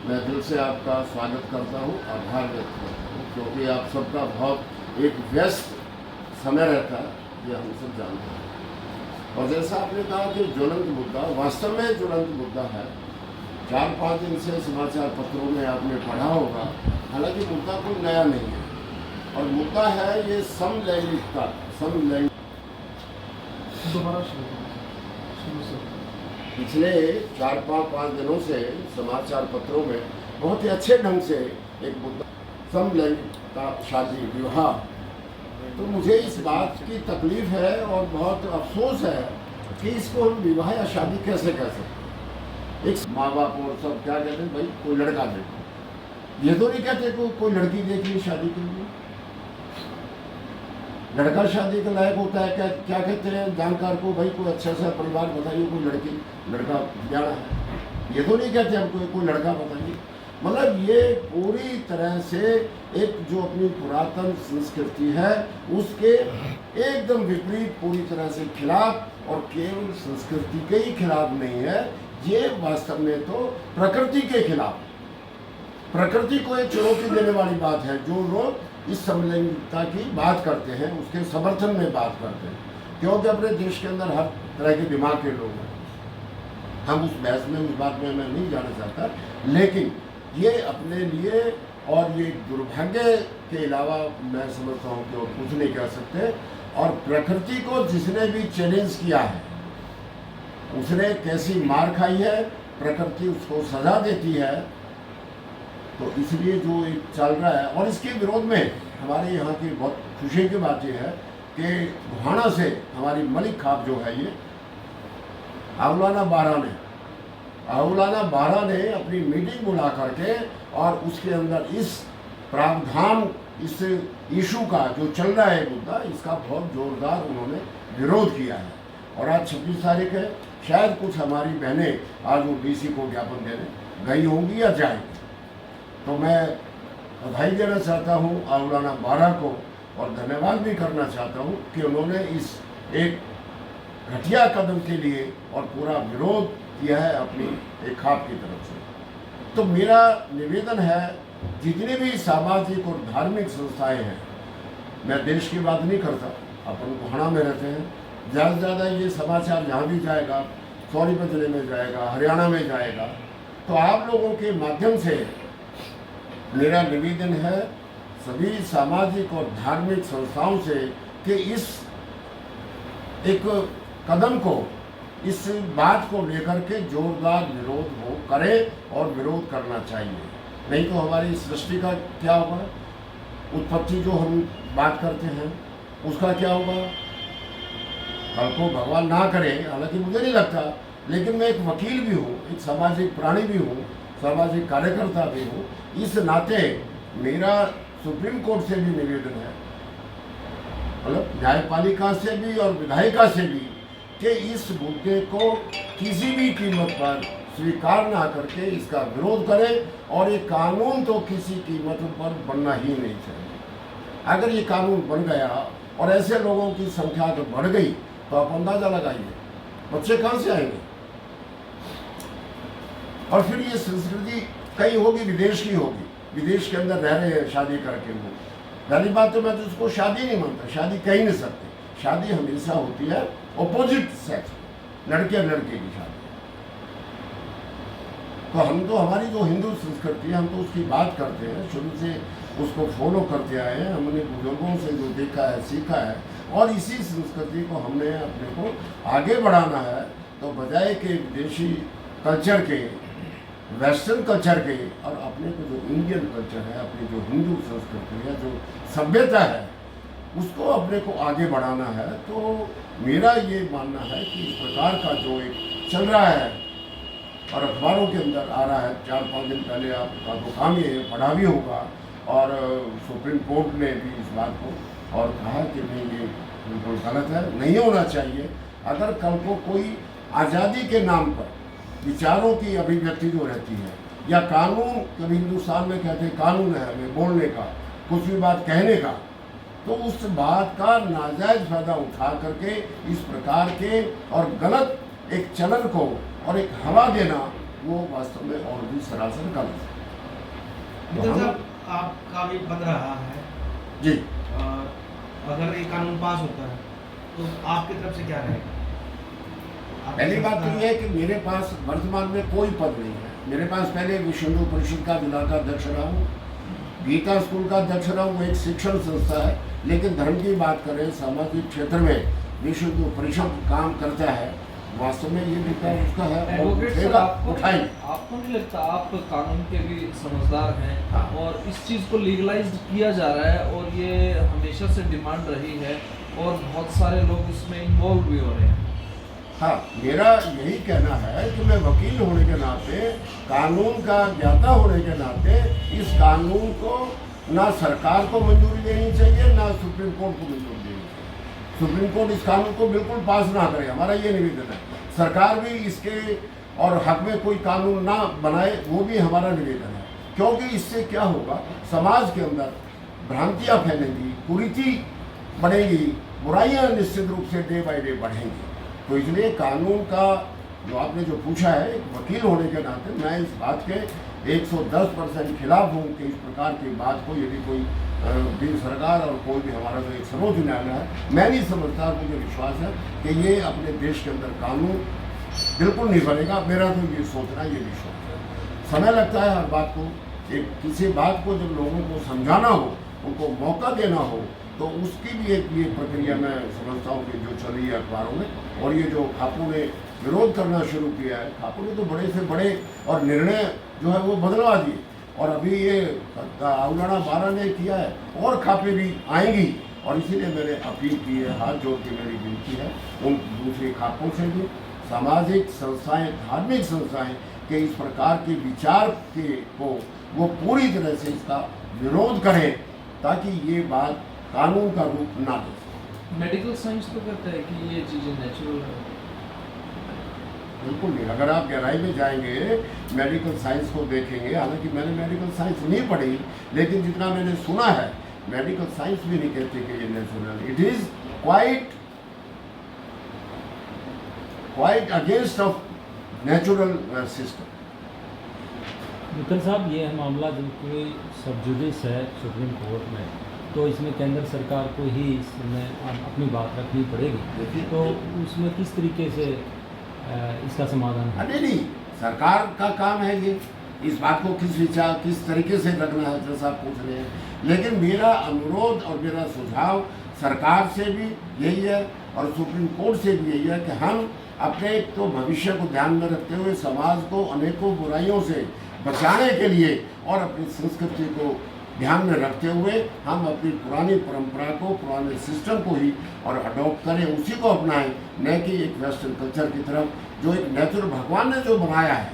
मैं दिल से आपका स्वागत करता हूँ, आभार व्यक्त करता हूँ, क्योंकि आप सबका बहुत एक व्यस्त समय रहता है, ये हम सब जानते हैं। और जैसा आपने कहा कि ज्वलंत मुद्दा वास्तव में ज्वलंत मुद्दा है। 4-5 दिन से समाचार पत्रों में आपने पढ़ा होगा, हालांकि मुद्दा कोई नया नहीं है, और मुद्दा है ये समलैंगिकता। समलैंगिक दोबारा शुरू से। पिछले 4-5 दिनों से समाचार पत्रों में बहुत ही अच्छे ढंग से एक मुद्दा समलैंगिकता, शादी, विवाह। तो मुझे इस बात की तकलीफ है और बहुत अफसोस है कि इसको हम विवाह या शादी कैसे कह सकते हैं। एक माँ बाप और सब क्या कहते हैं, भाई कोई लड़का देखो। ये तो नहीं कहते को कोई लड़की देख ली शादी के लिए। लड़का शादी के लायक होता है क्या कहते हैं जानकार को, भाई कोई अच्छा सा परिवार बताइए, कोई लड़का ब्याह है। ये तो नहीं कहते हमको कोई लड़का बताइए। मतलब ये पूरी तरह से एक जो अपनी पुरातन संस्कृति है उसके एकदम विपरीत, पूरी तरह से खिलाफ, और केवल संस्कृति के ही खिलाफ नहीं है, ये वास्तव में तो प्रकृति के खिलाफ, प्रकृति को एक चुनौती देने वाली बात है। जो लोग इस समलैंगिकता की बात करते हैं उसके समर्थन में बात करते हैं, क्योंकि अपने देश के अंदर हर तरह के दिमाग के लोग हैं। हम उस बहस में, उस बात में मैं नहीं जाना चाहता, लेकिन ये अपने लिए और ये दुर्भाग्य के अलावा मैं समझता हूँ कि और कुछ नहीं कह सकते। और प्रकृति को जिसने भी चैलेंज किया है उसने कैसी मार खाई है, प्रकृति उसको सजा देती है। तो इसलिए जो एक चल रहा है, और इसके विरोध में हमारे यहाँ की बहुत खुशी की बात यह है कि घुहाना से हमारी मलिक खाप जो है, ये आउलाना बारह ने अपनी मीटिंग बुला करके और उसके अंदर इस प्रावधान, इस इशू का जो चल रहा है मुद्दा, इसका बहुत जोरदार उन्होंने विरोध किया है। और आज 26 तारीख है, शायद कुछ हमारी बहनें आज वो डीसी को ज्ञापन देने गई होंगी या जाएंगी। तो मैं बधाई देना चाहता हूँ आउलाना 12 को, और धन्यवाद भी करना चाहता हूँ कि उन्होंने इस एक घटिया कदम के लिए और पूरा विरोध किया है अपनी एक खाप की तरफ से। तो मेरा निवेदन है, जितनी भी सामाजिक और धार्मिक संस्थाएं हैं, मैं देश की बात नहीं करता, अपन घुहाना में रहते हैं, ज़्यादा से ज़्यादा ये समाचार जहाँ भी जाएगा, सोनीपत जिले में जाएगा, हरियाणा में जाएगा, तो आप लोगों के माध्यम से मेरा निवेदन है सभी सामाजिक और धार्मिक संस्थाओं से कि इस एक कदम को, इस बात को लेकर के जोरदार विरोध वो करे और विरोध करना चाहिए। नहीं तो हमारी सृष्टि का क्या होगा, उत्पत्ति जो हम बात करते हैं उसका क्या होगा। कल को भगवान ना करे, हालांकि मुझे नहीं लगता, लेकिन मैं एक वकील भी हूँ, एक सामाजिक प्राणी भी हूँ, सामाजिक कार्यकर्ता भी हूँ। इस नाते मेरा सुप्रीम कोर्ट से भी निवेदन है, मतलब न्यायपालिका से भी और विधायिका से भी, कि इस मुद्दे को किसी भी कीमत पर स्वीकार ना करके इसका विरोध करें। और ये कानून तो किसी कीमत पर बनना ही नहीं चाहिए। अगर ये कानून बन गया और ऐसे लोगों की संख्या अगर बढ़ गई तो आप अंदाजा लगाइए बच्चे कहाँ से आएंगे। और फिर ये संस्कृति कई होगी, विदेश की होगी, विदेश के अंदर रह रहे हैं शादी करके लोग। पहली बात तो मैं तो उसको शादी नहीं मानता, शादी कह ही नहीं सकते। शादी हमेशा होती है ऑपोजिट सेक्स, लड़के और लड़के की शादी। तो हम तो, हमारी जो हिंदू संस्कृति है, हम तो उसकी बात करते हैं, शुरू से उसको फॉलो करते आए हैं, हमने बुजुर्गों से जो देखा है, सीखा है, और इसी संस्कृति को हमने अपने को आगे बढ़ाना है। तो बजाय के विदेशी कल्चर के, वेस्टर्न कल्चर के, और अपने को जो इंडियन कल्चर है, अपनी जो हिंदू संस्कृति है, जो सभ्यता है, उसको अपने को आगे बढ़ाना है। तो मेरा ये मानना है कि इस प्रकार का जो एक चल रहा है और अखबारों के अंदर आ रहा है, 4-5 दिन पहले आपका तो काम ये पढ़ा भी होगा, और सुप्रीम कोर्ट ने भी इस बात को और कहा कि नहीं, ये बिल्कुल गलत है, नहीं होना चाहिए। अगर कल को कोई आज़ादी के नाम पर विचारों की अभिव्यक्ति जो रहती है, या कानून, कभी हिंदुस्तान में कहते हैं कानून है हमें बोलने का, कुछ भी बात कहने का, तो उस बात का नाजायज फायदा उठा करके इस प्रकार के और गलत एक चलन को और एक हवा देना, वो वास्तव में और भी सरासर गलत है। मित्तल साहब, आपका भी बन रहा है, जी, अगर ये कानून पास होता है तो आपकी तरफ से क्या रहेगा? पहली बात तो ये है कि मेरे पास वर्तमान में कोई पद नहीं है। मेरे पास पहले विश्व हिंदू परिषद का जिला का अध्यक्ष रहा हूँ, गीता स्कूल का अध्यक्ष रहा हूँ, वो एक शिक्षण संस्था है। लेकिन धर्म की बात करें, सामाजिक क्षेत्र में विश्व हिंदू परिषद काम करता है, वास्तव में ये विकार उसका है और एडवोकेट सर, उठेगा, आपको उठाएंगे। आपको नहीं लगता आप कानून के भी समझदार हैं हाँ। और इस चीज़ को लीगलाइज्ड किया जा रहा है और ये हमेशा से डिमांड रही है और बहुत सारे लोग इसमें इन्वॉल्व भी हो रहे हैं। हाँ, मेरा यही कहना है कि मैं वकील होने के नाते, कानून का ज्ञाता होने के नाते, इस कानून को ना सरकार को मंजूरी देनी चाहिए, ना सुप्रीम कोर्ट को मंजूरी देनी चाहिए। सुप्रीम कोर्ट इस कानून को बिल्कुल पास ना करे, हमारा ये निवेदन है। सरकार भी इसके और हक में कोई कानून ना बनाए, वो भी हमारा निवेदन है। क्योंकि इससे क्या होगा, समाज के अंदर भ्रांतियाँ फैलेंगी, कुरीति बढ़ेगी, बुराइयाँ निश्चित रूप से डे बाय डे बढ़ेंगी। तो इसलिए कानून का जो आपने जो पूछा है, एक वकील होने के नाते मैं इस बात के 110% खिलाफ हूँ कि इस प्रकार की बात को यदि कोई भी सरकार और कोई भी हमारा जो एक सर्वोच्च न्यायालय है, मैं नहीं समझता, मुझे विश्वास है कि ये अपने देश के अंदर कानून बिल्कुल नहीं बनेगा। मेरा तो ये सोचना, ये विश्वास है। समय लगता है हर बात को, एक किसी बात को जब लोगों को समझाना हो, उनको मौका देना हो, तो उसकी भी एक ये प्रक्रिया मैं समझता हूँ कि जो चल रही है अखबारों में। और ये जो खापू ने विरोध करना शुरू किया है, खापू ने तो बड़े से बड़े और निर्णय जो है वो बदलवा दिए, और अभी ये अवलाना 12 ने किया है और खापे भी आएंगी। और इसीलिए मैंने अपील की है, हाथ जोड़ के मेरी विनती है उन दूसरे खापों से भी, सामाजिक संस्थाएं, धार्मिक संस्थाएं के इस प्रकार के विचार के को वो पूरी तरह से इसका विरोध करें, ताकि ये बात कानून का रूप ना दे। मेडिकल साइंस तो कहता है कि ये चीज़ें नेचुरल है। बिल्कुल नहीं। अगर आप गहराई में जाएंगे, मेडिकल साइंस को देखेंगे, हालांकि मैंने मेडिकल साइंस नहीं पढ़ी, लेकिन जितना मैंने सुना है, मेडिकल साइंस भी नहीं कहते कि ये natural, it is quite against of natural system. Mittal साहब, ये मामला जब कोई सब जुडिस है सुप्रीम कोर्ट में, तो इसमें केंद्र सरकार को ही इसमें अपनी बात रखनी पड़ेगी। तो उसमें किस तरीके से इसका समाधान है? नहीं, सरकार का काम है ये, इस बात को किस तरीके से रखना है, जैसा आप पूछ रहे हैं। लेकिन मेरा अनुरोध और मेरा सुझाव सरकार से भी यही है और सुप्रीम कोर्ट से भी यही है कि हम अपने तो भविष्य को ध्यान में रखते हुए समाज को अनेकों बुराइयों से बचाने के लिए और अपनी संस्कृति को ध्यान में रखते हुए हम अपनी पुरानी परंपरा को, पुराने सिस्टम को ही और अडॉप्ट करें, उसी को अपनाएं, न कि एक वेस्टर्न कल्चर की तरफ, जो एक नेचुरल भगवान ने जो बनाया है,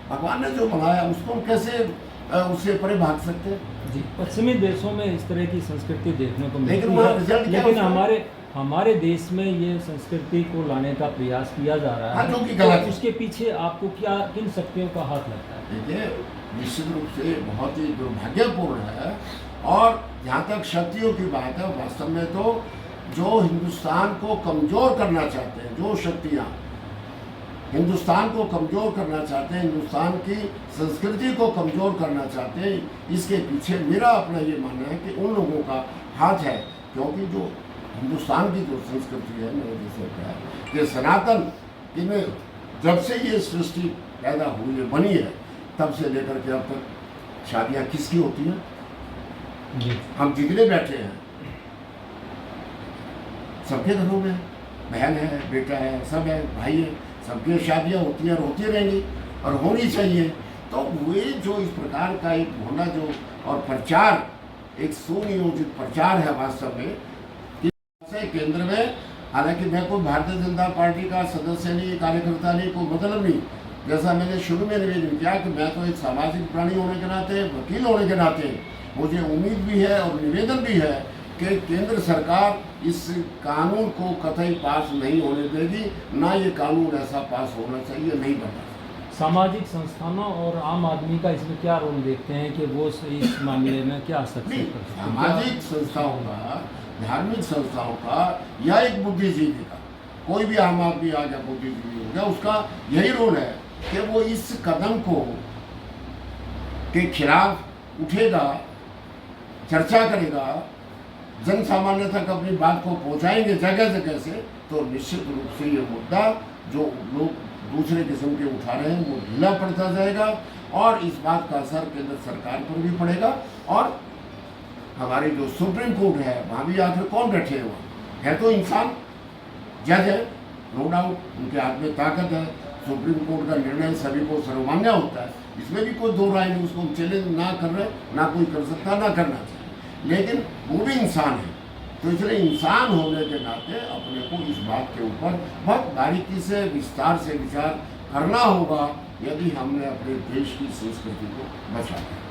भगवान ने जो बनाया उसको हम कैसे उससे परे भाग सकते हैं। जी, पश्चिमी देशों में इस तरह की संस्कृति देखने को मिलती लेकिन वहाँ रिजल्ट है, क्या लेकिन उसका? हमारे देश में ये संस्कृति को लाने का प्रयास किया जा रहा हाँ, है। जो कि गलत है। तो उसके पीछे आपको क्या, किन शक्तियों का हाथ लगता है? देखिए, निश्चित रूप से बहुत ही दुर्भाग्यपूर्ण है। और जहाँ तक शक्तियों की बात है, वास्तव में तो जो हिंदुस्तान को कमज़ोर करना चाहते हैं, जो शक्तियाँ हिंदुस्तान को कमज़ोर करना चाहते हैं, हिंदुस्तान की संस्कृति को कमज़ोर करना चाहते हैं, इसके पीछे मेरा अपना ये मानना है कि उन लोगों का हाथ है। क्योंकि जो हिंदुस्तान की जो संस्कृति है, मैंने जैसे कहा कि सनातन, इनमें जब से ये सृष्टि पैदा हुई है, बनी है, तब से लेकर के अब तक शादियाँ किसकी होती हैं? जी, हम जितने बैठे हैं सबके घरों में बहन है, बेटा है, सब है, भाई है, सबकी शादियाँ होती हैं और होती रहेंगी और होनी चाहिए। तो वे जो इस प्रकार का एक होना जो और प्रचार, एक सुनियोजित प्रचार है वास्तव में से केंद्र में, हालांकि मैं कोई भारतीय जनता पार्टी का सदस्य नहीं, कार्यकर्ता नहीं, कोई मतलब नहीं, जैसा मैंने शुरू में निवेदन किया कि मैं तो एक सामाजिक प्राणी होने के नाते, वकील होने के नाते मुझे उम्मीद भी है और निवेदन भी है कि केंद्र सरकार इस कानून को कतई पास नहीं होने देगी, ना ये कानून ऐसा पास होना चाहिए, नहीं बनना। सामाजिक संस्थानों और आम आदमी का इसमें क्या रोल देखते हैं कि वो इस मामले में क्या हस्तक्षेप कर सकते हैं? सामाजिक संस्थाओं का, धार्मिक संस्थाओं का या एक बुद्धिजीवी का, कोई भी आम आदमी आ गया बुद्धिजीवी हो गया, उसका यही रोल है कि वो इस कदम को के खिलाफ उठेगा, चर्चा करेगा, जन सामान्य तक अपनी बात को पहुंचाएंगे जगह जगह से, तो निश्चित रूप से ये मुद्दा जो लोग दूसरे किस्म के उठा रहे हैं वो ढीला पड़ता जाएगा और इस बात का असर केंद्र सरकार पर भी पड़ेगा। और हमारी जो सुप्रीम कोर्ट है वहाँ भी आखिर कौन बैठे हुए है, तो इंसान जज है, नो डाउट, उनके हाथ में ताकत है, सुप्रीम कोर्ट का निर्णय सभी को सर्वमान्य होता है, इसमें भी कोई दो राय नहीं, उसको हम चैलेंज ना कर रहे, ना कोई कर सकता, ना करना चाहिए, लेकिन वो भी इंसान है। तो इसलिए इंसान होने के नाते अपने को इस बात के ऊपर बहुत बारीकी से विस्तार से विचार करना होगा यदि हमने अपने देश की संस्कृति को बचाना है।